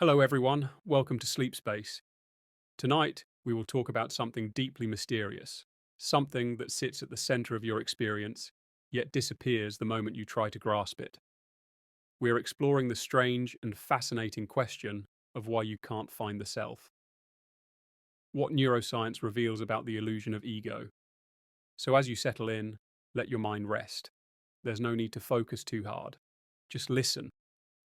Hello, everyone. Welcome to Sleep Space. Tonight, we will talk about something deeply mysterious, something that sits at the center of your experience, yet disappears the moment you try to grasp it. We're exploring the strange and fascinating question of why you can't find the self. What neuroscience reveals about the illusion of ego. So, as you settle in, let your mind rest. There's no need to focus too hard. Just listen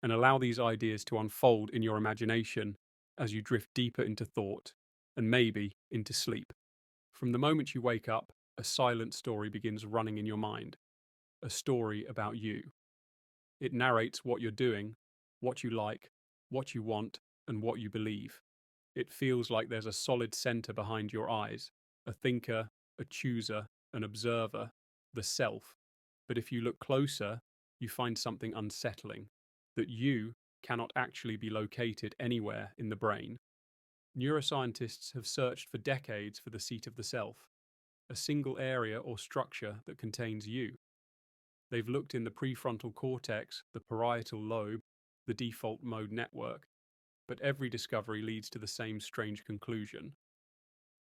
and allow these ideas to unfold in your imagination as you drift deeper into thought and maybe into sleep. From the moment you wake up, a silent story begins running in your mind, a story about you. It narrates what you're doing, what you like, what you want, and what you believe. It feels like there's a solid center behind your eyes, a thinker, a chooser, an observer, the self. But if you look closer, you find something unsettling, that you cannot actually be located anywhere in the brain. Neuroscientists have searched for decades for the seat of the self, a single area or structure that contains you. They've looked in the prefrontal cortex, the parietal lobe, the default mode network, but every discovery leads to the same strange conclusion.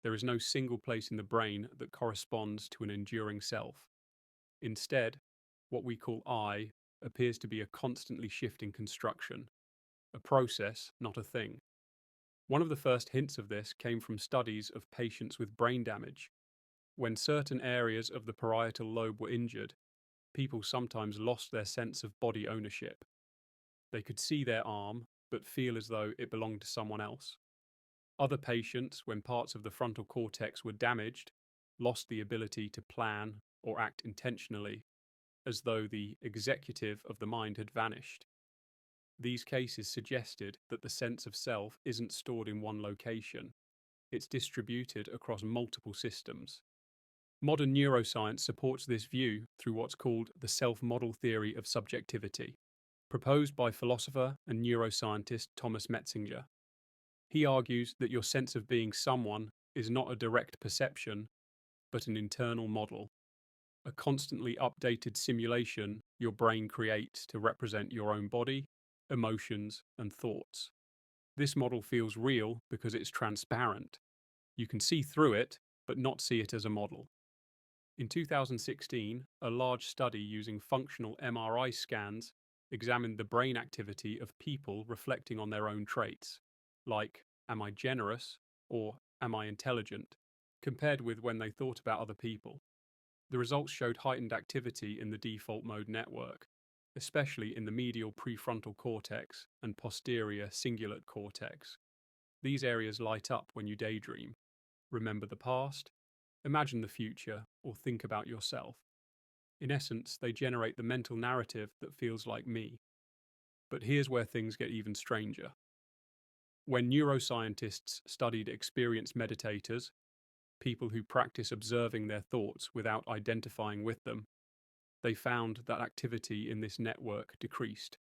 There is no single place in the brain that corresponds to an enduring self. Instead, what we call I appears to be a constantly shifting construction, a process, not a thing. One of the first hints of this came from studies of patients with brain damage. When certain areas of the parietal lobe were injured, people sometimes lost their sense of body ownership. They could see their arm, but feel as though it belonged to someone else. Other patients, when parts of the frontal cortex were damaged, lost the ability to plan or act intentionally, as though the executive of the mind had vanished. These cases suggested that the sense of self isn't stored in one location, it's distributed across multiple systems. Modern neuroscience supports this view through what's called the self-model theory of subjectivity, proposed by philosopher and neuroscientist Thomas Metzinger. He argues that your sense of being someone is not a direct perception, but an internal model, a constantly updated simulation your brain creates to represent your own body, emotions, and thoughts. This model feels real because it's transparent. You can see through it, but not see it as a model. In 2016, a large study using functional MRI scans examined the brain activity of people reflecting on their own traits, like, am I generous or am I intelligent, compared with when they thought about other people. The results showed heightened activity in the default mode network, especially in the medial prefrontal cortex and posterior cingulate cortex. These areas light up when you daydream, remember the past, imagine the future, or think about yourself. In essence, they generate the mental narrative that feels like me. But here's where things get even stranger. When neuroscientists studied experienced meditators, people who practice observing their thoughts without identifying with them, they found that activity in this network decreased.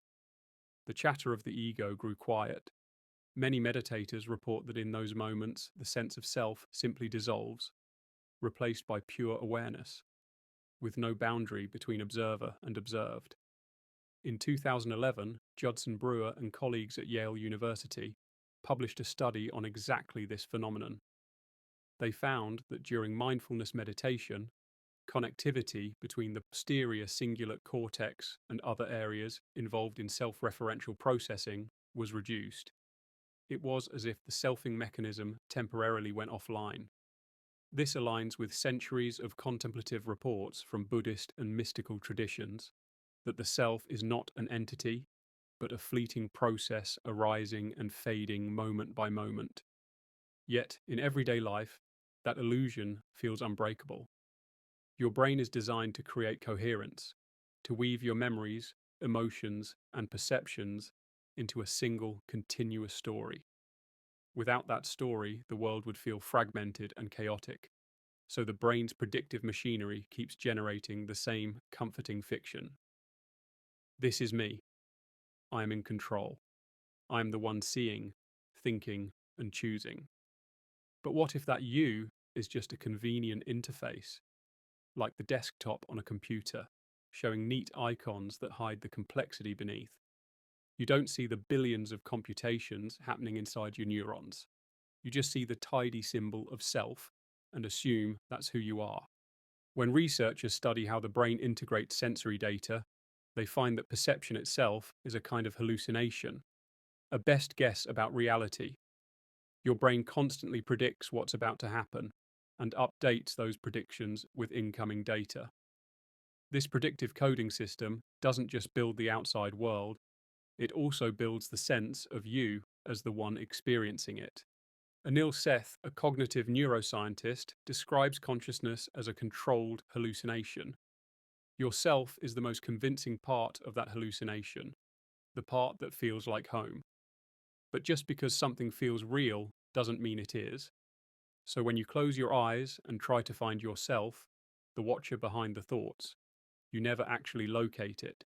The chatter of the ego grew quiet. Many meditators report that in those moments, the sense of self simply dissolves, replaced by pure awareness, with no boundary between observer and observed. In 2011, Judson Brewer and colleagues at Yale University published a study on exactly this phenomenon. They found that during mindfulness meditation, connectivity between the posterior cingulate cortex and other areas involved in self-referential processing was reduced. It was as if the selfing mechanism temporarily went offline. This aligns with centuries of contemplative reports from Buddhist and mystical traditions that the self is not an entity, but a fleeting process arising and fading moment by moment. Yet, in everyday life, that illusion feels unbreakable. Your brain is designed to create coherence, to weave your memories, emotions, and perceptions into a single, continuous story. Without that story, the world would feel fragmented and chaotic. So the brain's predictive machinery keeps generating the same comforting fiction. This is me. I am in control. I am the one seeing, thinking, and choosing. But what if that you is just a convenient interface, like the desktop on a computer, showing neat icons that hide the complexity beneath? You don't see the billions of computations happening inside your neurons. You just see the tidy symbol of self and assume that's who you are. When researchers study how the brain integrates sensory data, they find that perception itself is a kind of hallucination, a best guess about reality. Your brain constantly predicts what's about to happen and updates those predictions with incoming data. This predictive coding system doesn't just build the outside world, it also builds the sense of you as the one experiencing it. Anil Seth, a cognitive neuroscientist, describes consciousness as a controlled hallucination. Yourself is the most convincing part of that hallucination, the part that feels like home. But just because something feels real doesn't mean it is. So when you close your eyes and try to find yourself, the watcher behind the thoughts, you never actually locate it.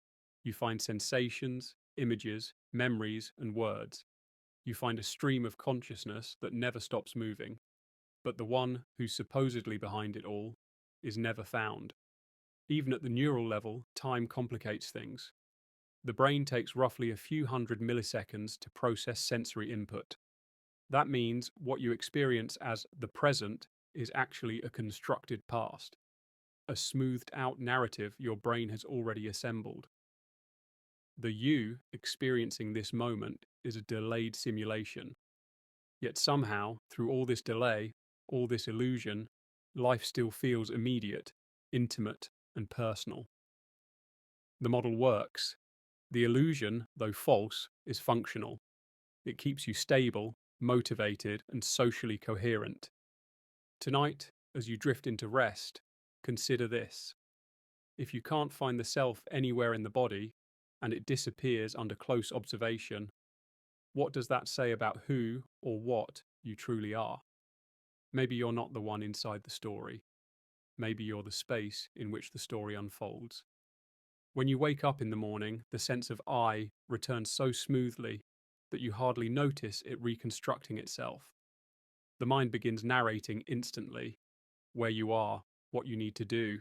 You find sensations, images, memories, and words. You find a stream of consciousness that never stops moving. But the one who's supposedly behind it all is never found. Even at the neural level, time complicates things. The brain takes roughly a few hundred milliseconds to process sensory input. That means what you experience as the present is actually a constructed past, a smoothed out narrative your brain has already assembled. The you experiencing this moment is a delayed simulation. Yet somehow, through all this delay, all this illusion, life still feels immediate, intimate, and personal. The model works. The illusion, though false, is functional. It keeps you stable, motivated, and socially coherent. Tonight, as you drift into rest, consider this. If you can't find the self anywhere in the body, and it disappears under close observation, what does that say about who or what you truly are? Maybe you're not the one inside the story. Maybe you're the space in which the story unfolds. When you wake up in the morning, the sense of I returns so smoothly that you hardly notice it reconstructing itself. The mind begins narrating instantly where you are, what you need to do,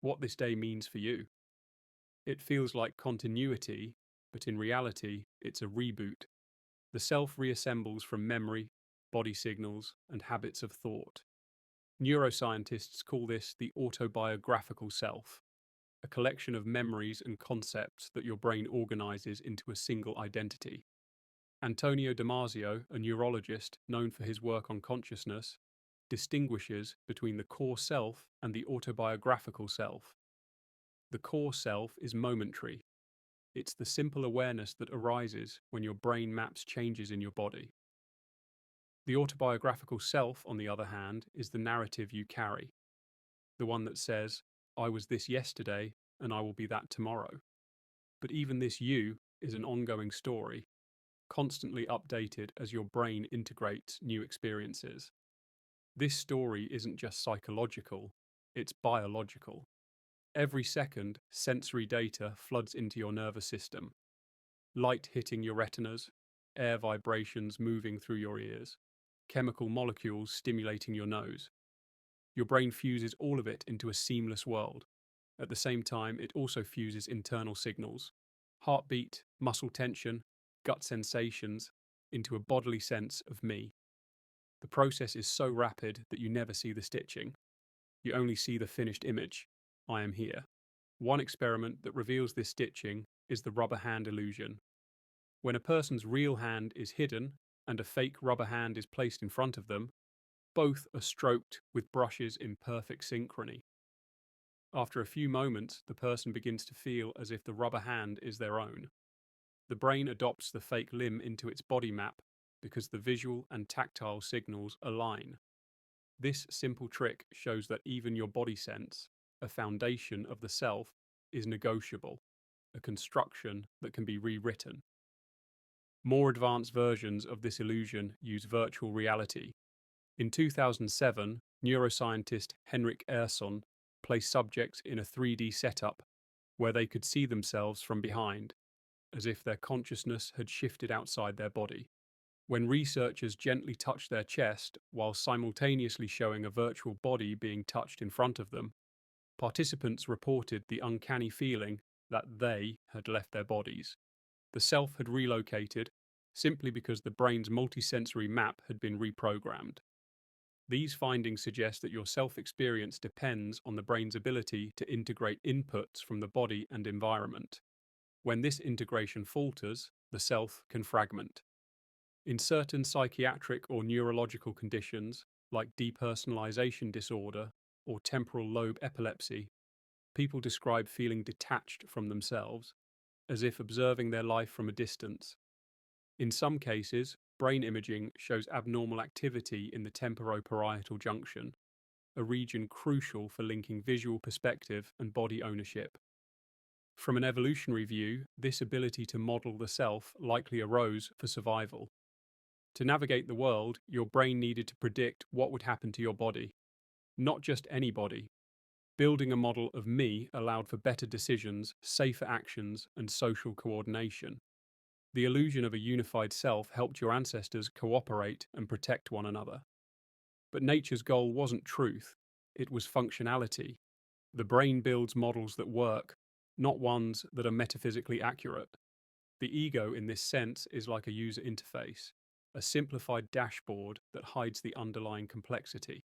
what this day means for you. It feels like continuity, but in reality, it's a reboot. The self reassembles from memory, body signals, and habits of thought. Neuroscientists call this the autobiographical self, a collection of memories and concepts that your brain organizes into a single identity. Antonio Damasio, a neurologist known for his work on consciousness, distinguishes between the core self and the autobiographical self. The core self is momentary. It's the simple awareness that arises when your brain maps changes in your body. The autobiographical self, on the other hand, is the narrative you carry, the one that says, I was this yesterday and I will be that tomorrow. But even this you is an ongoing story, constantly updated as your brain integrates new experiences. This story isn't just psychological, it's biological. Every second, sensory data floods into your nervous system. Light hitting your retinas, air vibrations moving through your ears, chemical molecules stimulating your nose. Your brain fuses all of it into a seamless world. At the same time, it also fuses internal signals, heartbeat, muscle tension, gut sensations, into a bodily sense of me. The process is so rapid that you never see the stitching. You only see the finished image. I am here. One experiment that reveals this stitching is the rubber hand illusion. When a person's real hand is hidden and a fake rubber hand is placed in front of them, both are stroked with brushes in perfect synchrony. After a few moments, the person begins to feel as if the rubber hand is their own. The brain adopts the fake limb into its body map because the visual and tactile signals align. This simple trick shows that even your body sense, a foundation of the self, is negotiable, a construction that can be rewritten. More advanced versions of this illusion use virtual reality. In 2007, neuroscientist Henrik Ehrson placed subjects in a 3D setup where they could see themselves from behind, as if their consciousness had shifted outside their body. When researchers gently touched their chest while simultaneously showing a virtual body being touched in front of them, participants reported the uncanny feeling that they had left their bodies. The self had relocated simply because the brain's multisensory map had been reprogrammed. These findings suggest that your self-experience depends on the brain's ability to integrate inputs from the body and environment. When this integration falters, the self can fragment. In certain psychiatric or neurological conditions, like depersonalization disorder or temporal lobe epilepsy, people describe feeling detached from themselves, as if observing their life from a distance. In some cases, brain imaging shows abnormal activity in the temporoparietal junction, a region crucial for linking visual perspective and body ownership. From an evolutionary view, this ability to model the self likely arose for survival. To navigate the world, your brain needed to predict what would happen to your body. Not just any body. Building a model of me allowed for better decisions, safer actions, and social coordination. The illusion of a unified self helped your ancestors cooperate and protect one another. But nature's goal wasn't truth, it was functionality. The brain builds models that work, not ones that are metaphysically accurate. The ego, in this sense, is like a user interface, a simplified dashboard that hides the underlying complexity.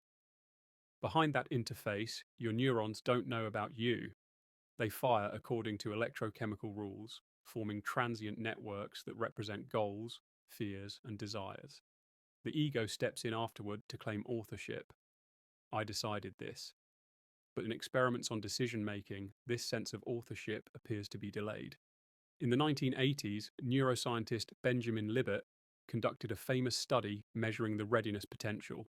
Behind that interface, your neurons don't know about you. They fire according to electrochemical rules, forming transient networks that represent goals, fears, and desires. The ego steps in afterward to claim authorship. I decided this. But in experiments on decision making, this sense of authorship appears to be delayed. In the 1980s, neuroscientist Benjamin Libet conducted a famous study measuring the readiness potential,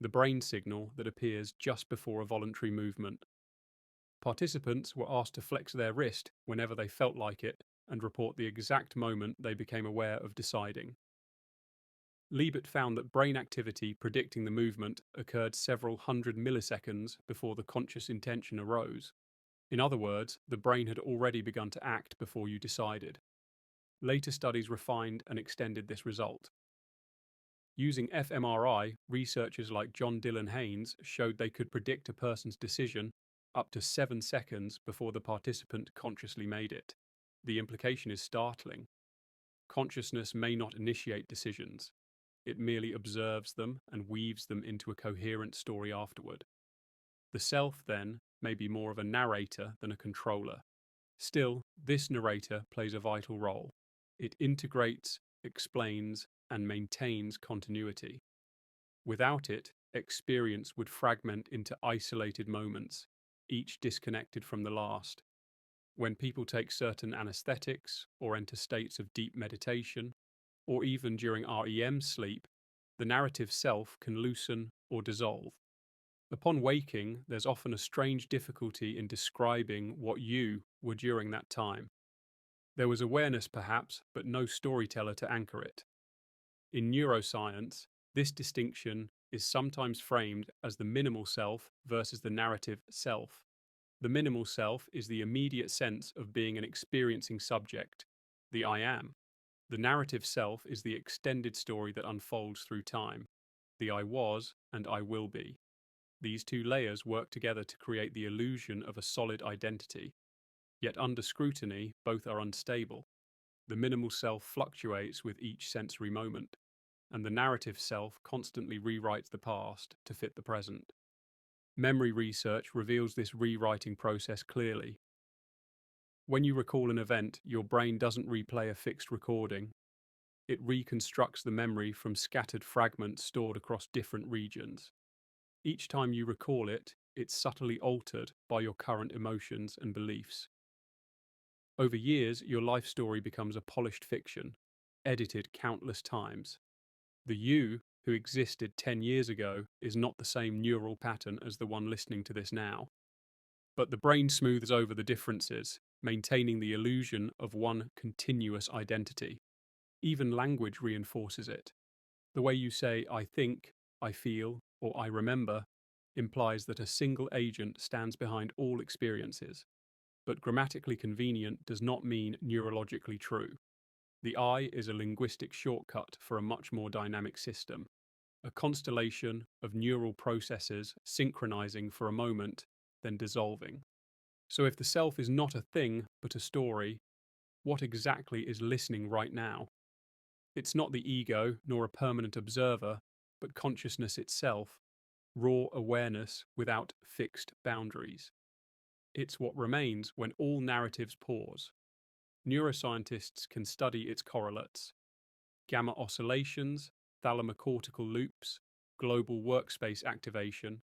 the brain signal that appears just before a voluntary movement. Participants were asked to flex their wrist whenever they felt like it and report the exact moment they became aware of deciding. Libet found that brain activity predicting the movement occurred several hundred milliseconds before the conscious intention arose. In other words, the brain had already begun to act before you decided. Later studies refined and extended this result. Using fMRI, researchers like John Dylan Haynes showed they could predict a person's decision up to 7 seconds before the participant consciously made it. The implication is startling. Consciousness may not initiate decisions. It merely observes them and weaves them into a coherent story afterward. The self, then, may be more of a narrator than a controller. Still, this narrator plays a vital role. It integrates, explains, and maintains continuity. Without it, experience would fragment into isolated moments, each disconnected from the last. When people take certain anesthetics or enter states of deep meditation, or even during REM sleep, the narrative self can loosen or dissolve. Upon waking, there's often a strange difficulty in describing what you were during that time. There was awareness, perhaps, but no storyteller to anchor it. In neuroscience, this distinction is sometimes framed as the minimal self versus the narrative self. The minimal self is the immediate sense of being an experiencing subject, the I am. The narrative self is the extended story that unfolds through time, the I was and I will be. These two layers work together to create the illusion of a solid identity. Yet under scrutiny, both are unstable. The minimal self fluctuates with each sensory moment, and the narrative self constantly rewrites the past to fit the present. Memory research reveals this rewriting process clearly. When you recall an event, your brain doesn't replay a fixed recording. It reconstructs the memory from scattered fragments stored across different regions. Each time you recall it, it's subtly altered by your current emotions and beliefs. Over years, your life story becomes a polished fiction, edited countless times. The you who existed 10 years ago is not the same neural pattern as the one listening to this now. But the brain smooths over the differences, maintaining the illusion of one continuous identity. Even language reinforces it. The way you say I think, I feel, or I remember implies that a single agent stands behind all experiences. But grammatically convenient does not mean neurologically true. The I is a linguistic shortcut for a much more dynamic system, a constellation of neural processes synchronizing for a moment, then dissolving. So if the self is not a thing but a story, What exactly is listening right now? It's not the ego nor a permanent observer, but consciousness itself, raw awareness without fixed boundaries. It's what remains when all narratives pause. Neuroscientists can study its correlates: gamma oscillations, thalamocortical loops, global workspace activation,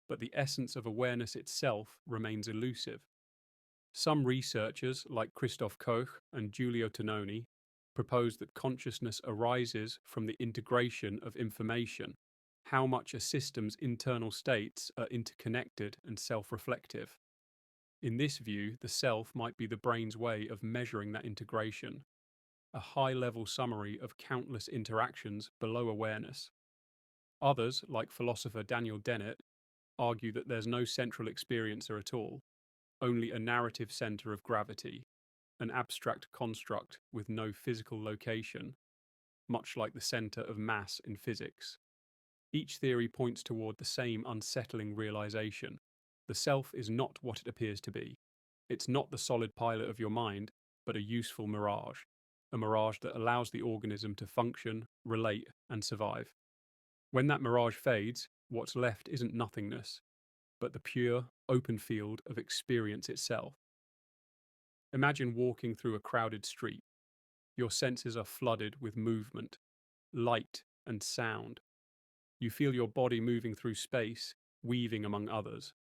but the essence of awareness itself remains elusive. Some researchers, like Christoph Koch and Giulio Tononi, propose that consciousness arises from the integration of information, how much a system's internal states are interconnected and self-reflective. In this view, the self might be the brain's way of measuring that integration, a high-level summary of countless interactions below awareness. Others, like philosopher Daniel Dennett, argue that there's no central experiencer at all, only a narrative center of gravity, an abstract construct with no physical location, much like the center of mass in physics. Each theory points toward the same unsettling realization: the self is not what it appears to be. It's not the solid pilot of your mind, but a useful mirage, a mirage that allows the organism to function, relate, and survive. When that mirage fades, what's left isn't nothingness, but the pure, open field of experience itself. Imagine walking through a crowded street. Your senses are flooded with movement, light, and sound. You feel your body moving through space, weaving among others.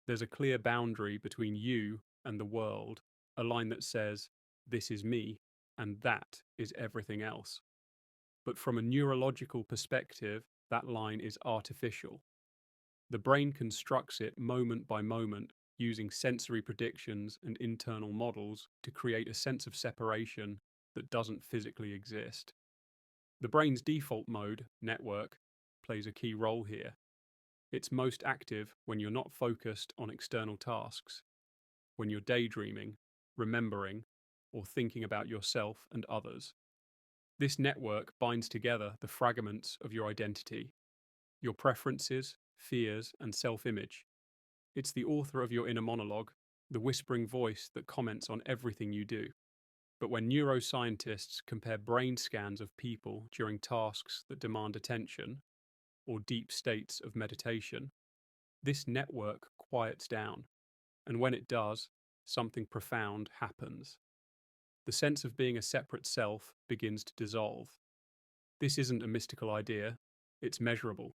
There's a clear boundary between you and the world, a line that says, "This is me," and "that is everything else." But from a neurological perspective, that line is artificial. The brain constructs it moment by moment, using sensory predictions and internal models to create a sense of separation that doesn't physically exist. The brain's default mode, network, plays a key role here. It's most active when you're not focused on external tasks, when you're daydreaming, remembering, or thinking about yourself and others. This network binds together the fragments of your identity, your preferences, fears, and self-image. It's the author of your inner monologue, the whispering voice that comments on everything you do. But when neuroscientists compare brain scans of people during tasks that demand attention, or deep states of meditation, this network quiets down, and when it does, something profound happens. The sense of being a separate self begins to dissolve. This isn't a mystical idea, it's measurable.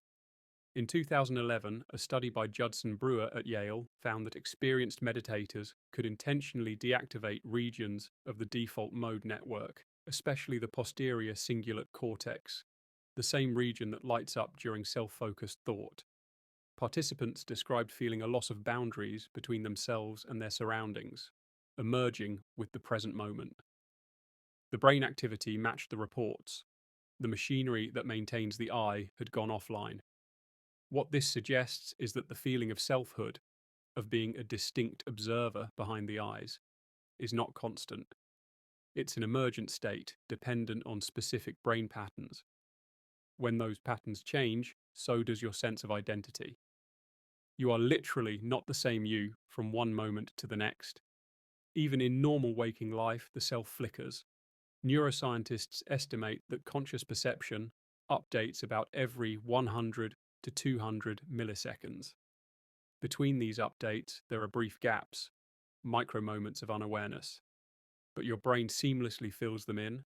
In 2011, a study by Judson Brewer at Yale found that experienced meditators could intentionally deactivate regions of the default mode network, especially the posterior cingulate cortex, the same region that lights up during self-focused thought. Participants described feeling a loss of boundaries between themselves and their surroundings, emerging with the present moment. The brain activity matched the reports. The machinery that maintains the eye had gone offline. What this suggests is that the feeling of selfhood, of being a distinct observer behind the eyes, is not constant. It's an emergent state dependent on specific brain patterns. When those patterns change, so does your sense of identity. You are literally not the same you from one moment to the next. Even in normal waking life, the self flickers. Neuroscientists estimate that conscious perception updates about every 100 to 200 milliseconds. Between these updates, there are brief gaps, micro moments of unawareness, but your brain seamlessly fills them in,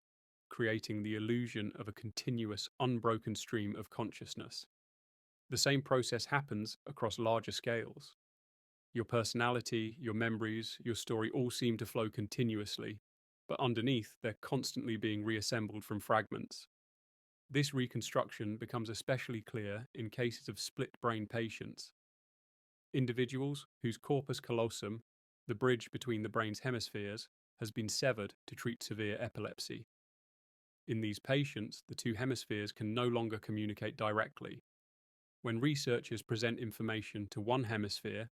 creating the illusion of a continuous, unbroken stream of consciousness. The same process happens across larger scales. Your personality, your memories, your story all seem to flow continuously, but underneath, they're constantly being reassembled from fragments. This reconstruction becomes especially clear in cases of split brain patients, individuals whose corpus callosum, the bridge between the brain's hemispheres, has been severed to treat severe epilepsy. In these patients, the two hemispheres can no longer communicate directly. When researchers present information to one hemisphere,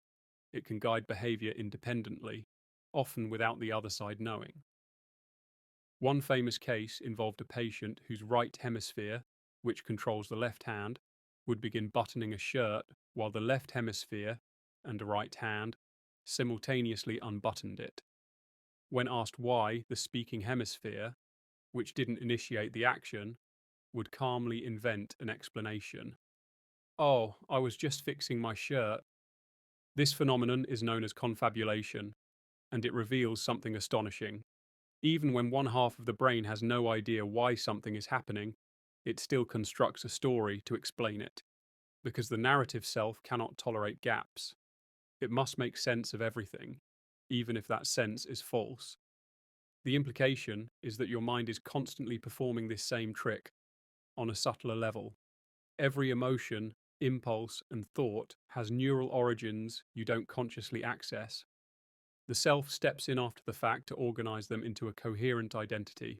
it can guide behavior independently, often without the other side knowing. One famous case involved a patient whose right hemisphere, which controls the left hand, would begin buttoning a shirt while the left hemisphere and a right hand simultaneously unbuttoned it. When asked why the speaking hemisphere, which didn't initiate the action, would calmly invent an explanation. Oh, I was just fixing my shirt. This phenomenon is known as confabulation, and it reveals something astonishing. Even when one half of the brain has no idea why something is happening, it still constructs a story to explain it, because the narrative self cannot tolerate gaps. It must make sense of everything, even if that sense is false. The implication is that your mind is constantly performing this same trick on a subtler level. Every emotion, impulse, and thought has neural origins you don't consciously access. The self steps in after the fact to organize them into a coherent identity.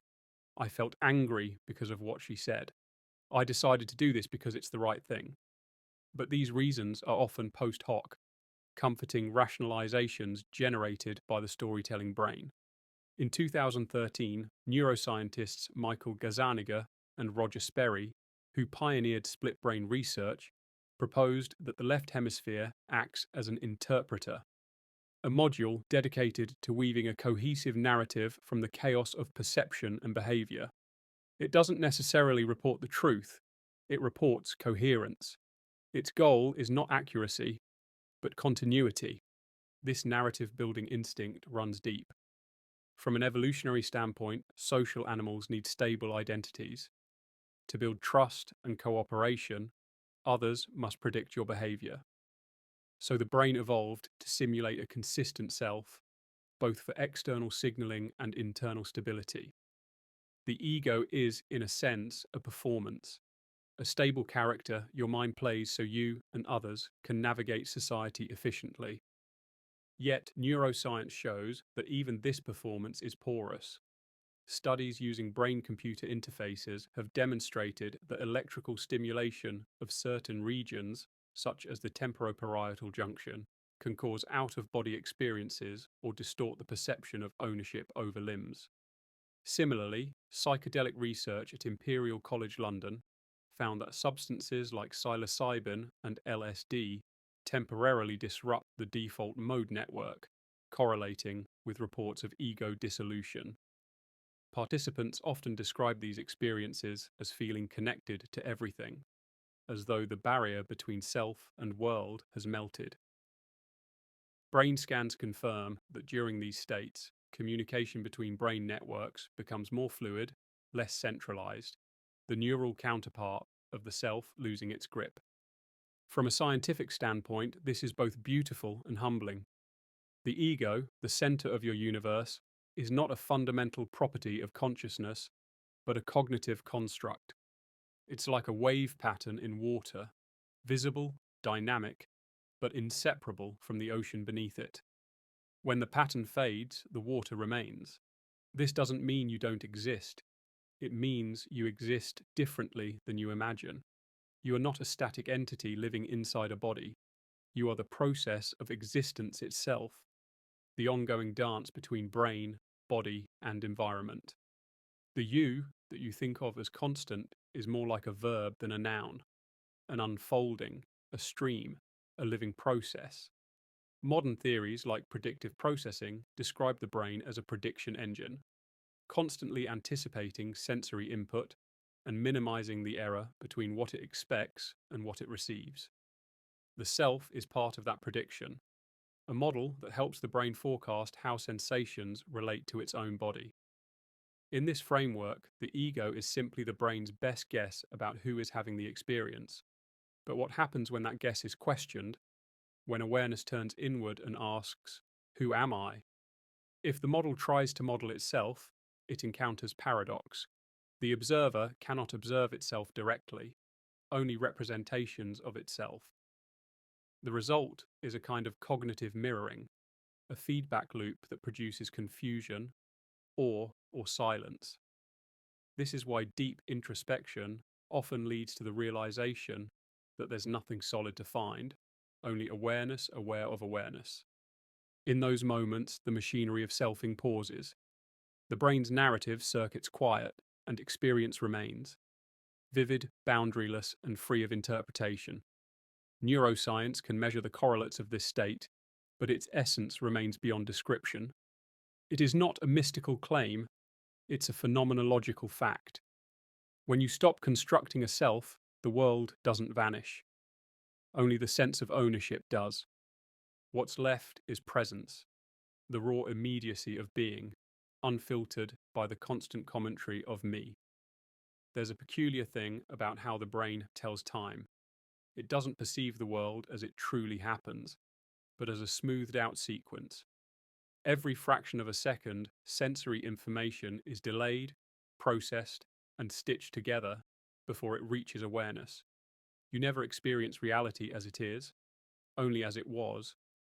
I felt angry because of what she said. I decided to do this because it's the right thing. But these reasons are often post hoc, comforting rationalizations generated by the storytelling brain. In 2013, neuroscientists Michael Gazzaniga and Roger Sperry, who pioneered split brain research, proposed that the left hemisphere acts as an interpreter, a module dedicated to weaving a cohesive narrative from the chaos of perception and behavior. It doesn't necessarily report the truth, it reports coherence. Its goal is not accuracy, but continuity. This narrative building instinct runs deep. From an evolutionary standpoint, social animals need stable identities. To build trust and cooperation, others must predict your behavior. So the brain evolved to simulate a consistent self, both for external signaling and internal stability. The ego is, in a sense, a performance, a stable character your mind plays so you and others can navigate society efficiently. Yet, neuroscience shows that even this performance is porous. Studies using brain-computer interfaces have demonstrated that electrical stimulation of certain regions, such as the temporoparietal junction, can cause out-of-body experiences or distort the perception of ownership over limbs. Similarly, psychedelic research at Imperial College London found that substances like psilocybin and LSD temporarily disrupt the default mode network, correlating with reports of ego dissolution. Participants often describe these experiences as feeling connected to everything, as though the barrier between self and world has melted. Brain scans confirm that during these states, communication between brain networks becomes more fluid, less centralized, the neural counterpart of the self losing its grip. From a scientific standpoint, this is both beautiful and humbling. The ego, the center of your universe, is not a fundamental property of consciousness, but a cognitive construct. It's like a wave pattern in water, visible, dynamic, but inseparable from the ocean beneath it. When the pattern fades, the water remains. This doesn't mean you don't exist. It means you exist differently than you imagine. You are not a static entity living inside a body. You are the process of existence itself, the ongoing dance between brain, body, and environment. The you that you think of as constant is more like a verb than a noun, an unfolding, a stream, a living process. Modern theories like predictive processing describe the brain as a prediction engine, constantly anticipating sensory input and minimizing the error between what it expects and what it receives. The self is part of that prediction, a model that helps the brain forecast how sensations relate to its own body. In this framework, the ego is simply the brain's best guess about who is having the experience. But what happens when that guess is questioned, when awareness turns inward and asks, "Who am I?" If the model tries to model itself, it encounters paradox. The observer cannot observe itself directly, only representations of itself. The result is a kind of cognitive mirroring, a feedback loop that produces confusion, awe, or silence. This is why deep introspection often leads to the realization that there's nothing solid to find, only awareness aware of awareness. In those moments, the machinery of selfing pauses. The brain's narrative circuits quiet, and experience remains, vivid, boundaryless, and free of interpretation. Neuroscience can measure the correlates of this state, but its essence remains beyond description. It is not a mystical claim, it's a phenomenological fact. When you stop constructing a self, the world doesn't vanish. Only the sense of ownership does. What's left is presence, the raw immediacy of being, unfiltered by the constant commentary of me. There's a peculiar thing about how the brain tells time. It doesn't perceive the world as it truly happens, but as a smoothed out sequence. Every fraction of a second, sensory information is delayed, processed, and stitched together before it reaches awareness. You never experience reality as it is, only as it was,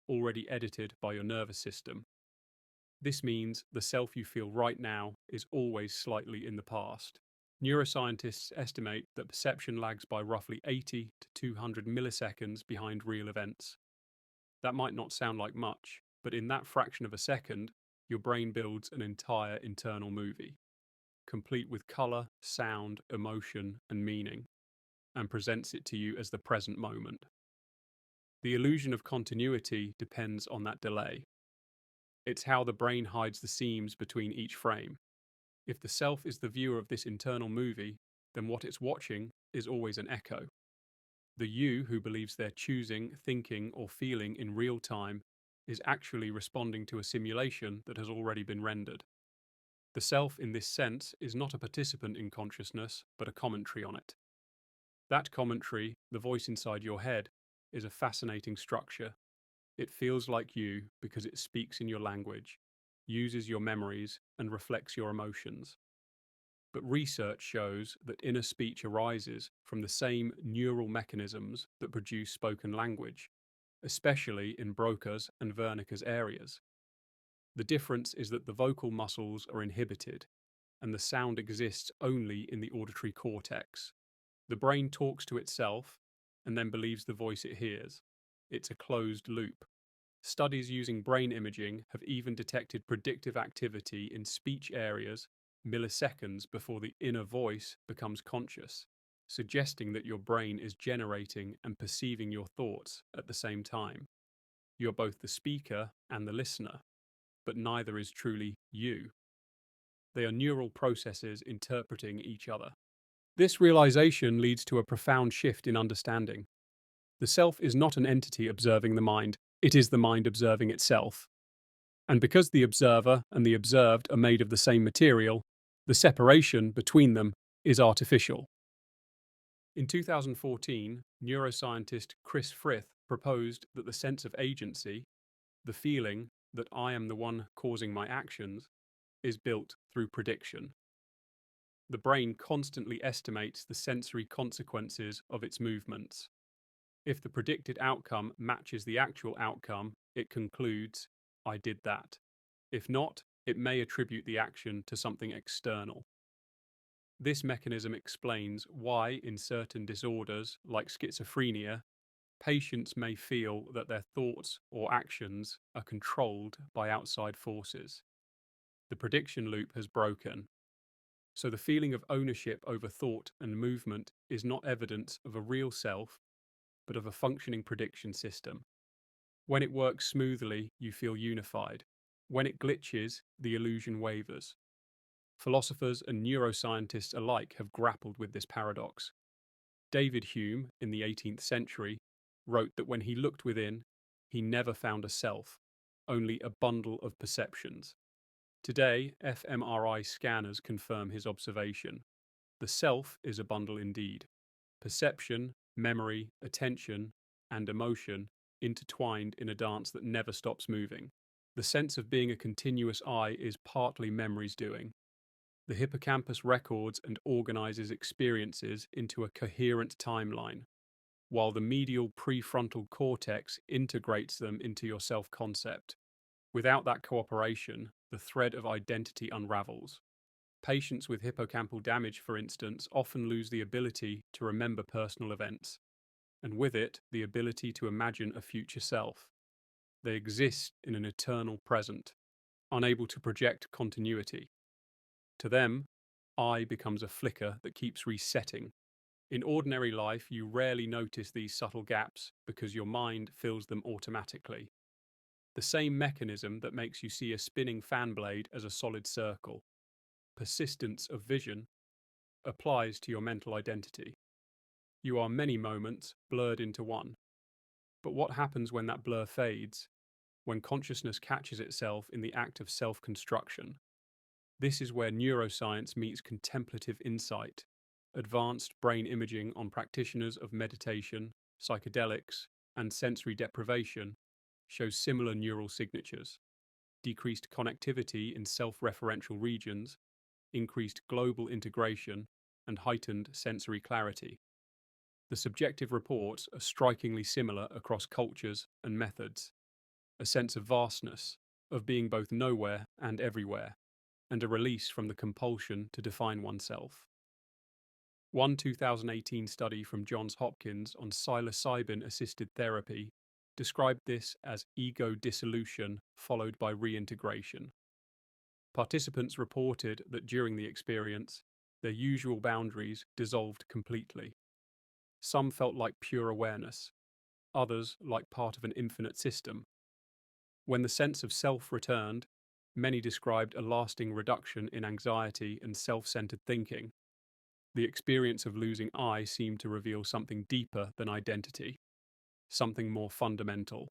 already edited by your nervous system. This means the self you feel right now is always slightly in the past. Neuroscientists estimate that perception lags by roughly 80 to 200 milliseconds behind real events. That might not sound like much, but in that fraction of a second, your brain builds an entire internal movie, complete with color, sound, emotion, and meaning, and presents it to you as the present moment. The illusion of continuity depends on that delay. It's how the brain hides the seams between each frame. If the self is the viewer of this internal movie, then what it's watching is always an echo. The you who believes they're choosing, thinking, or feeling in real time is actually responding to a simulation that has already been rendered. The self, in this sense, is not a participant in consciousness, but a commentary on it. That commentary, the voice inside your head, is a fascinating structure. It feels like you because it speaks in your language, uses your memories, and reflects your emotions. But research shows that inner speech arises from the same neural mechanisms that produce spoken language, especially in Broca's and Wernicke's areas. The difference is that the vocal muscles are inhibited, and the sound exists only in the auditory cortex. The brain talks to itself and then believes the voice it hears. It's a closed loop. Studies using brain imaging have even detected predictive activity in speech areas milliseconds before the inner voice becomes conscious, suggesting that your brain is generating and perceiving your thoughts at the same time. You're both the speaker and the listener, but neither is truly you. They are neural processes interpreting each other. This realization leads to a profound shift in understanding. The self is not an entity observing the mind, it is the mind observing itself. And because the observer and the observed are made of the same material, the separation between them is artificial. In 2014, neuroscientist Chris Frith proposed that the sense of agency, the feeling that I am the one causing my actions, is built through prediction. The brain constantly estimates the sensory consequences of its movements. If the predicted outcome matches the actual outcome, it concludes, I did that. If not, it may attribute the action to something external. This mechanism explains why, in certain disorders like schizophrenia, patients may feel that their thoughts or actions are controlled by outside forces. The prediction loop has broken. So the feeling of ownership over thought and movement is not evidence of a real self, but of a functioning prediction system. When it works smoothly, you feel unified. When it glitches, the illusion wavers. Philosophers and neuroscientists alike have grappled with this paradox. David Hume, in the 18th century, wrote that when he looked within, he never found a self, only a bundle of perceptions. Today, fMRI scanners confirm his observation. The self is a bundle indeed. Perception, memory, attention, and emotion intertwined in a dance that never stops moving. The sense of being a continuous I is partly memory's doing. The hippocampus records and organizes experiences into a coherent timeline, while the medial prefrontal cortex integrates them into your self-concept. Without that cooperation, the thread of identity unravels. Patients with hippocampal damage, for instance, often lose the ability to remember personal events, and with it, the ability to imagine a future self. They exist in an eternal present, unable to project continuity. To them, I becomes a flicker that keeps resetting. In ordinary life, you rarely notice these subtle gaps because your mind fills them automatically. the same mechanism that makes you see a spinning fan blade as a solid circle. Persistence of vision applies to your mental identity. You are many moments blurred into one. But what happens when that blur fades, when consciousness catches itself in the act of self-construction? This is where neuroscience meets contemplative insight. Advanced brain imaging on practitioners of meditation, psychedelics, and sensory deprivation shows similar neural signatures: decreased connectivity in self-referential regions, increased global integration, and heightened sensory clarity. The subjective reports are strikingly similar across cultures and methods: a sense of vastness, of being both nowhere and everywhere, and a release from the compulsion to define oneself. One 2018 study from Johns Hopkins on psilocybin-assisted therapy described this as ego dissolution followed by reintegration. Participants reported that during the experience, their usual boundaries dissolved completely. Some felt like pure awareness, others like part of an infinite system. When the sense of self returned, many described a lasting reduction in anxiety and self-centered thinking. The experience of losing I seemed to reveal something deeper than identity, something more fundamental.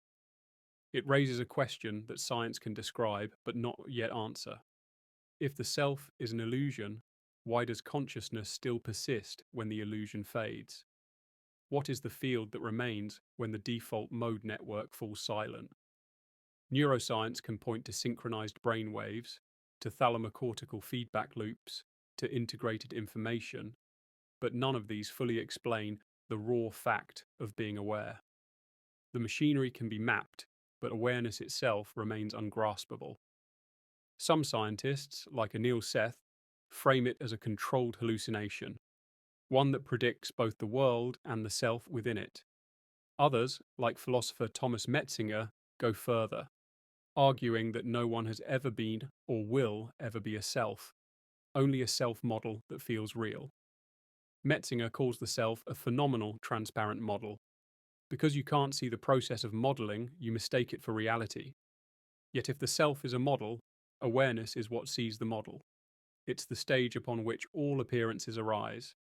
It raises a question that science can describe but not yet answer. If the self is an illusion, why does consciousness still persist when the illusion fades? What is the field that remains when the default mode network falls silent? Neuroscience can point to synchronized brain waves, to thalamocortical feedback loops, to integrated information, but none of these fully explain the raw fact of being aware. The machinery can be mapped, but awareness itself remains ungraspable. Some scientists, like Anil Seth, frame it as a controlled hallucination, one that predicts both the world and the self within it. Others, like philosopher Thomas Metzinger, go further, arguing that no one has ever been or will ever be a self, only a self model that feels real. Metzinger calls the self a phenomenal transparent model. Because you can't see the process of modeling, you mistake it for reality. Yet if the self is a model, awareness is what sees the model. It's the stage upon which all appearances arise,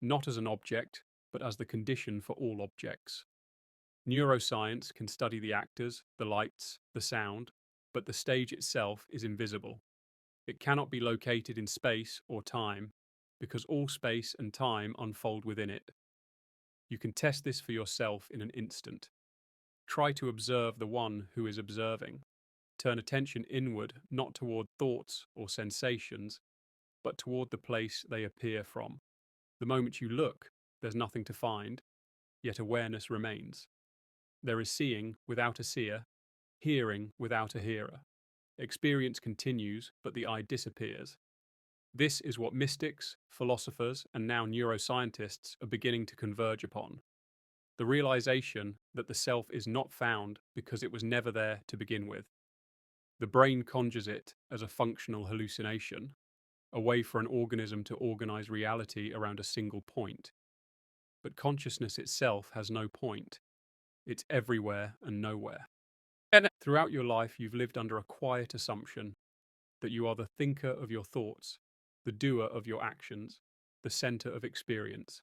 not as an object, but as the condition for all objects. Neuroscience can study the actors, the lights, the sound, but the stage itself is invisible. It cannot be located in space or time, because all space and time unfold within it. You can test this for yourself in an instant. Try to observe the one who is observing. Turn attention inward, not toward thoughts or sensations, but toward the place they appear from. The moment you look, there's nothing to find, yet awareness remains. There is seeing without a seer, hearing without a hearer. Experience continues, but the I disappears. This is what mystics, philosophers, and now neuroscientists are beginning to converge upon: the realization that the self is not found because it was never there to begin with. The brain conjures it as a functional hallucination, a way for an organism to organize reality around a single point. But consciousness itself has no point. It's everywhere and nowhere. And throughout your life, you've lived under a quiet assumption that you are the thinker of your thoughts, the doer of your actions, the center of experience.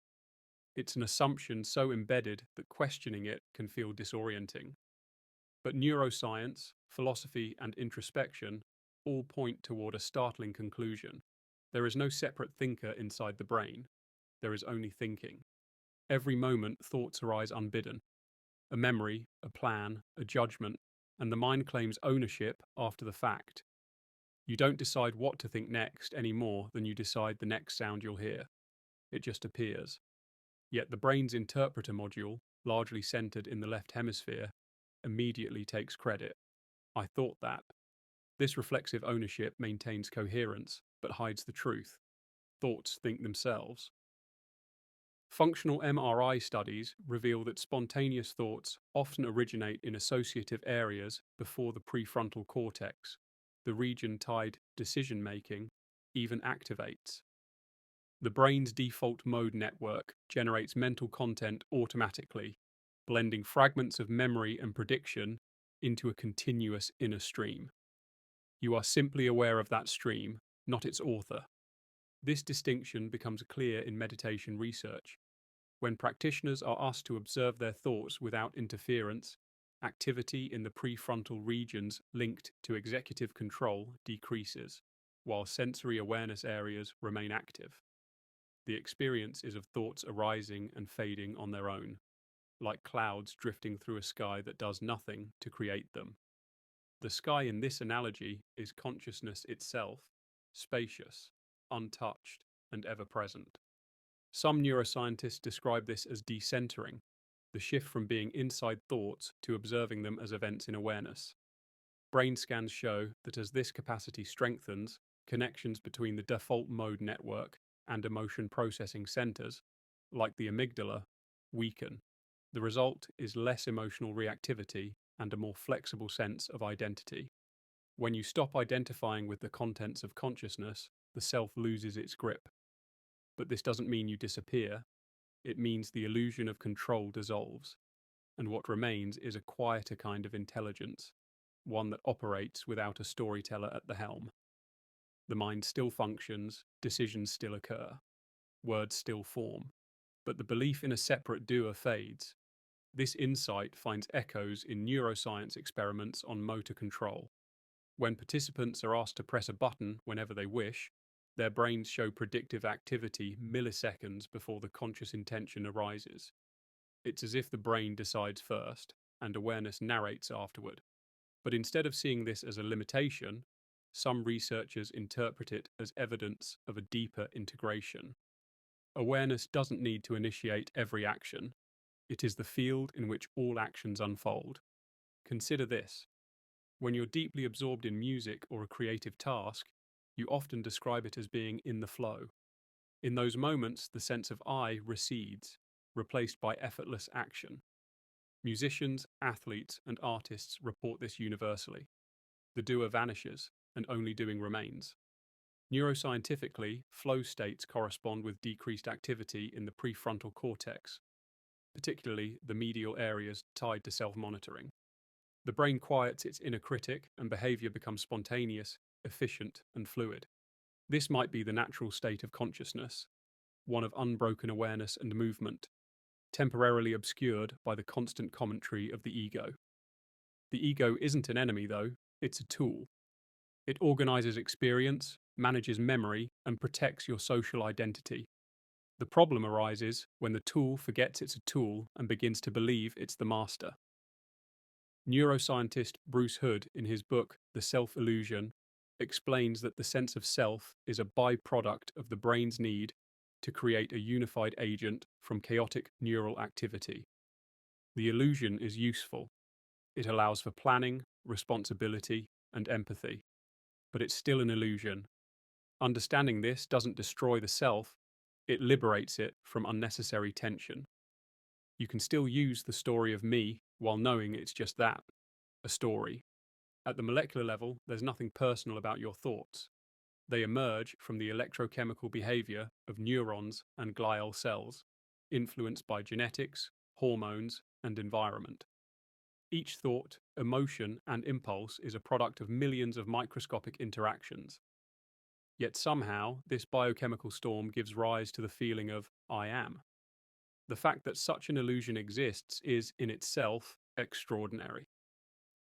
It's an assumption so embedded that questioning it can feel disorienting. But neuroscience, philosophy, and introspection all point toward a startling conclusion. There is no separate thinker inside the brain. There is only thinking. Every moment, thoughts arise unbidden. A memory, a plan, a judgment, and the mind claims ownership after the fact. You don't decide what to think next any more than you decide the next sound you'll hear. It just appears. Yet the brain's interpreter module, largely centered in the left hemisphere, immediately takes credit. I thought that. This reflexive ownership maintains coherence, but hides the truth. Thoughts think themselves. Functional MRI studies reveal that spontaneous thoughts often originate in associative areas before the prefrontal cortex. The region tied decision-making even activates. The brain's default mode network generates mental content automatically, blending fragments of memory and prediction into a continuous inner stream. You are simply aware of that stream, not its author. This distinction becomes clear in meditation research. When practitioners are asked to observe their thoughts without interference, activity in the prefrontal regions linked to executive control decreases, while sensory awareness areas remain active. The experience is of thoughts arising and fading on their own, like clouds drifting through a sky that does nothing to create them. The sky in this analogy is consciousness itself, spacious, untouched, and ever present. Some neuroscientists describe this as decentering, the shift from being inside thoughts to observing them as events in awareness. Brain scans show that as this capacity strengthens, connections between the default mode network and emotion processing centers, like the amygdala, weaken. The result is less emotional reactivity and a more flexible sense of identity. When you stop identifying with the contents of consciousness, the self loses its grip. But this doesn't mean you disappear, it means the illusion of control dissolves, and what remains is a quieter kind of intelligence, one that operates without a storyteller at the helm. The mind still functions, decisions still occur, words still form, but the belief in a separate doer fades. This insight finds echoes in neuroscience experiments on motor control. When participants are asked to press a button whenever they wish, their brains show predictive activity milliseconds before the conscious intention arises. It's as if the brain decides first, and awareness narrates afterward. But instead of seeing this as a limitation, some researchers interpret it as evidence of a deeper integration. Awareness doesn't need to initiate every action. It is the field in which all actions unfold. Consider this. When you're deeply absorbed in music or a creative task, you often describe it as being in the flow. In those moments, the sense of I recedes, replaced by effortless action. Musicians, athletes, and artists report this universally. The doer vanishes, and only doing remains. Neuroscientifically, flow states correspond with decreased activity in the prefrontal cortex, particularly the medial areas tied to self-monitoring. The brain quiets its inner critic and behavior becomes spontaneous, efficient, and fluid. This might be the natural state of consciousness, one of unbroken awareness and movement, temporarily obscured by the constant commentary of the ego. The ego isn't an enemy, though, it's a tool. It organizes experience, manages memory, and protects your social identity. The problem arises when the tool forgets it's a tool and begins to believe it's the master. Neuroscientist Bruce Hood, in his book The Self-Illusion, explains that the sense of self is a byproduct of the brain's need to create a unified agent from chaotic neural activity. The illusion is useful. It allows for planning, responsibility, and empathy. But it's still an illusion. Understanding this doesn't destroy the self, it liberates it from unnecessary tension. You can still use the story of me while knowing it's just that, a story. At the molecular level, there's nothing personal about your thoughts. They emerge from the electrochemical behavior of neurons and glial cells, influenced by genetics, hormones, and environment. Each thought, emotion, and impulse is a product of millions of microscopic interactions. Yet somehow, this biochemical storm gives rise to the feeling of I am. The fact that such an illusion exists is, in itself, extraordinary.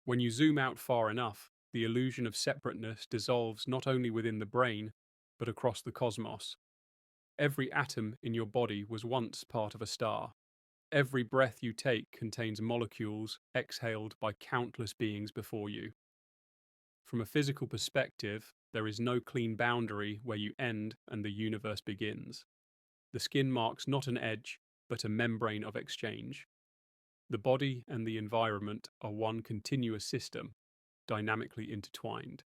When you zoom out far enough, the illusion of separateness dissolves not only within the brain, but across the cosmos. Every atom in your body was once part of a star. Every breath you take contains molecules exhaled by countless beings before you. From a physical perspective, there is no clean boundary where you end and the universe begins. The skin marks not an edge, but a membrane of exchange. The body and the environment are one continuous system, dynamically intertwined.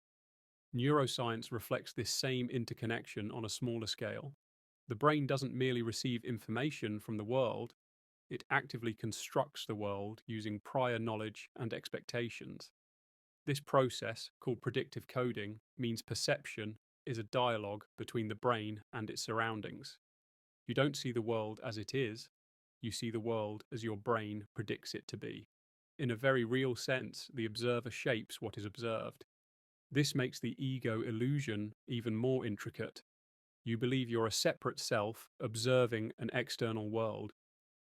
Neuroscience reflects this same interconnection on a smaller scale. The brain doesn't merely receive information from the world, it actively constructs the world using prior knowledge and expectations. This process, called predictive coding, means perception is a dialogue between the brain and its surroundings. You don't see the world as it is, you see the world as your brain predicts it to be. In a very real sense, the observer shapes what is observed. This makes the ego illusion even more intricate. You believe you're a separate self observing an external world,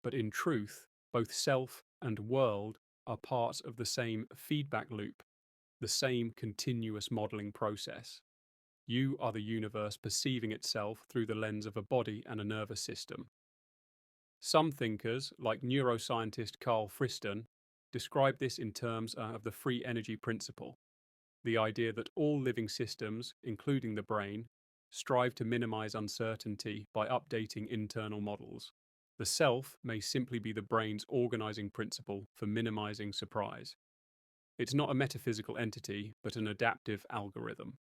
but in truth, both self and world are part of the same feedback loop, the same continuous modeling process. You are the universe perceiving itself through the lens of a body and a nervous system. Some thinkers, like neuroscientist Carl Friston, describe this in terms of the free energy principle, the idea that all living systems, including the brain, strive to minimize uncertainty by updating internal models. The self may simply be the brain's organizing principle for minimizing surprise. It's not a metaphysical entity, but an adaptive algorithm.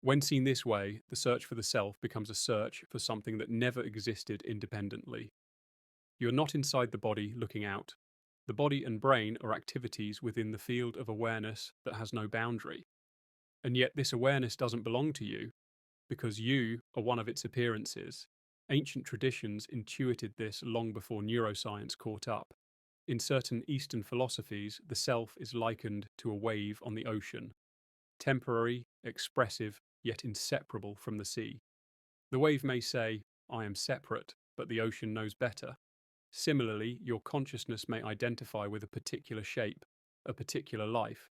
When seen this way, the search for the self becomes a search for something that never existed independently. You're not inside the body looking out. The body and brain are activities within the field of awareness that has no boundary. And yet this awareness doesn't belong to you, because you are one of its appearances. Ancient traditions intuited this long before neuroscience caught up. In certain Eastern philosophies, the self is likened to a wave on the ocean, temporary, expressive, yet inseparable from the sea. The wave may say, "I am separate," but the ocean knows better. Similarly, your consciousness may identify with a particular shape, a particular life,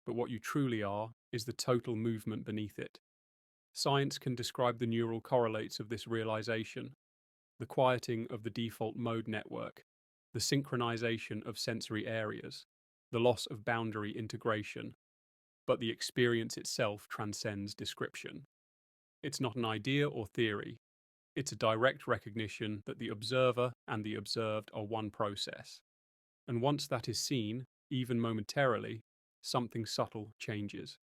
but what you truly are is the total movement beneath it. Science can describe the neural correlates of this realization: the quieting of the default mode network, the synchronization of sensory areas, the loss of boundary integration, but the experience itself transcends description. It's not an idea or theory. It's a direct recognition that the observer and the observed are one process. And once that is seen, even momentarily, something subtle changes.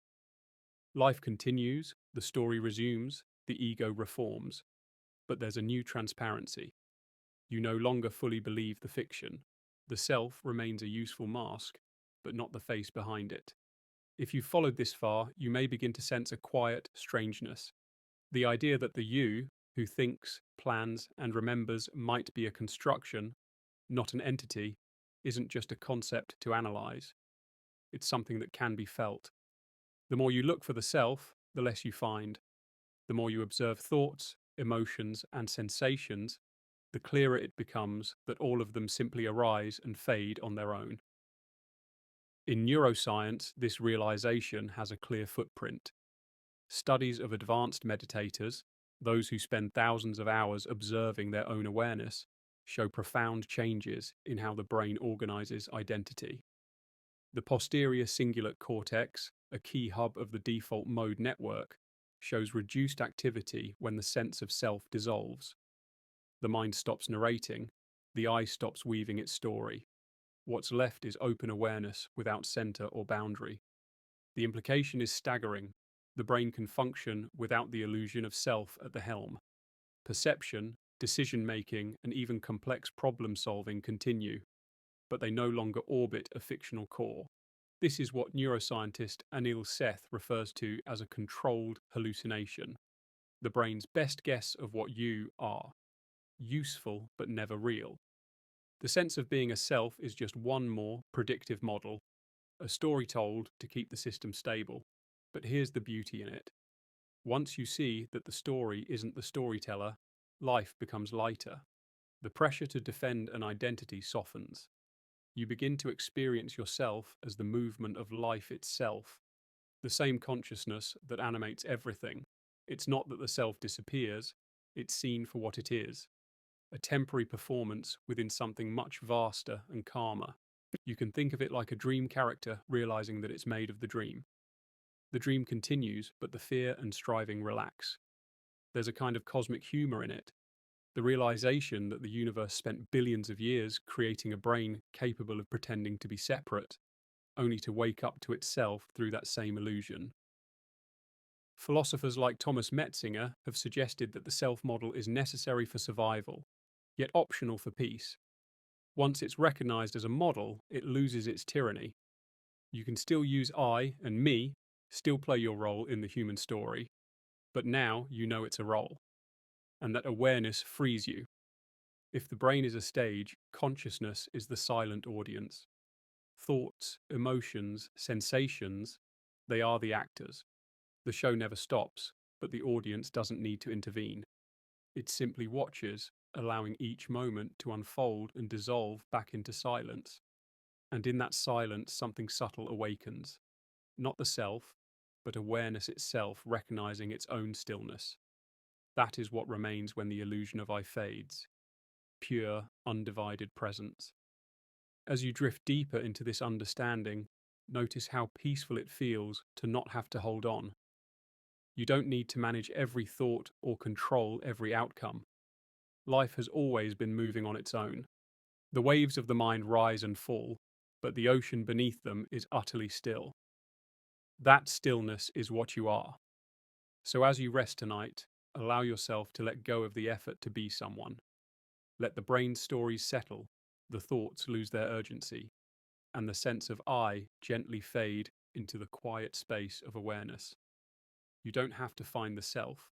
Life continues, the story resumes, the ego reforms, but there's a new transparency. You no longer fully believe the fiction. The self remains a useful mask, but not the face behind it. If you've followed this far, you may begin to sense a quiet strangeness. The idea that the you, who thinks, plans, and remembers, might be a construction, not an entity, isn't just a concept to analyze. It's something that can be felt. The more you look for the self, the less you find. The more you observe thoughts, emotions, and sensations, the clearer it becomes that all of them simply arise and fade on their own. In neuroscience, this realization has a clear footprint. Studies of advanced meditators, those who spend thousands of hours observing their own awareness, show profound changes in how the brain organizes identity. The posterior cingulate cortex, a key hub of the default mode network, shows reduced activity when the sense of self dissolves. The mind stops narrating, the eye stops weaving its story. What's left is open awareness without center or boundary. The implication is staggering. The brain can function without the illusion of self at the helm. Perception, decision-making, and even complex problem-solving continue, but they no longer orbit a fictional core. This is what neuroscientist Anil Seth refers to as a controlled hallucination, the brain's best guess of what you are, useful but never real. The sense of being a self is just one more predictive model, a story told to keep the system stable. But here's the beauty in it. Once you see that the story isn't the storyteller, life becomes lighter. The pressure to defend an identity softens. You begin to experience yourself as the movement of life itself, the same consciousness that animates everything. It's not that the self disappears, it's seen for what it is, a temporary performance within something much vaster and calmer. You can think of it like a dream character realizing that it's made of the dream. The dream continues, but the fear and striving relax. There's a kind of cosmic humor in it, the realization that the universe spent billions of years creating a brain capable of pretending to be separate, only to wake up to itself through that same illusion. Philosophers like Thomas Metzinger have suggested that the self model is necessary for survival, yet optional for peace. Once it's recognized as a model, it loses its tyranny. You can still use I and me, still play your role in the human story, but now you know it's a role, and that awareness frees you. If the brain is a stage, consciousness is the silent audience. Thoughts, emotions, sensations, they are the actors. The show never stops, but the audience doesn't need to intervene. It simply watches, allowing each moment to unfold and dissolve back into silence. And in that silence, something subtle awakens. Not the self, but awareness itself recognizing its own stillness. That is what remains when the illusion of I fades. Pure, undivided presence. As you drift deeper into this understanding, notice how peaceful it feels to not have to hold on. You don't need to manage every thought or control every outcome. Life has always been moving on its own. The waves of the mind rise and fall, but the ocean beneath them is utterly still. That stillness is what you are. So as you rest tonight, allow yourself to let go of the effort to be someone. Let the brain stories settle, the thoughts lose their urgency, and the sense of I gently fade into the quiet space of awareness. You don't have to find the self,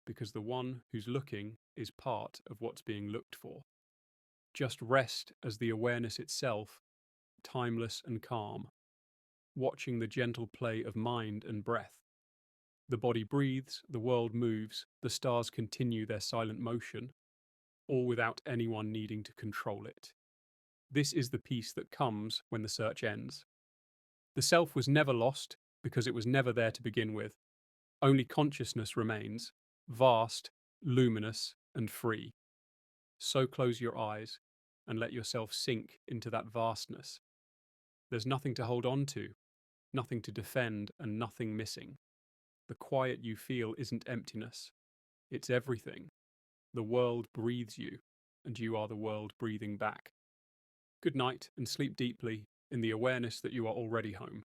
because the one who's looking is part of what's being looked for. Just rest as the awareness itself, timeless and calm, watching the gentle play of mind and breath. The body breathes, the world moves, the stars continue their silent motion, all without anyone needing to control it. This is the peace that comes when the search ends. The self was never lost because it was never there to begin with. Only consciousness remains, vast, luminous, and free. So close your eyes and let yourself sink into that vastness. There's nothing to hold on to, nothing to defend, and nothing missing. The quiet you feel isn't emptiness, it's everything. The world breathes you, and you are the world breathing back. Good night and sleep deeply in the awareness that you are already home.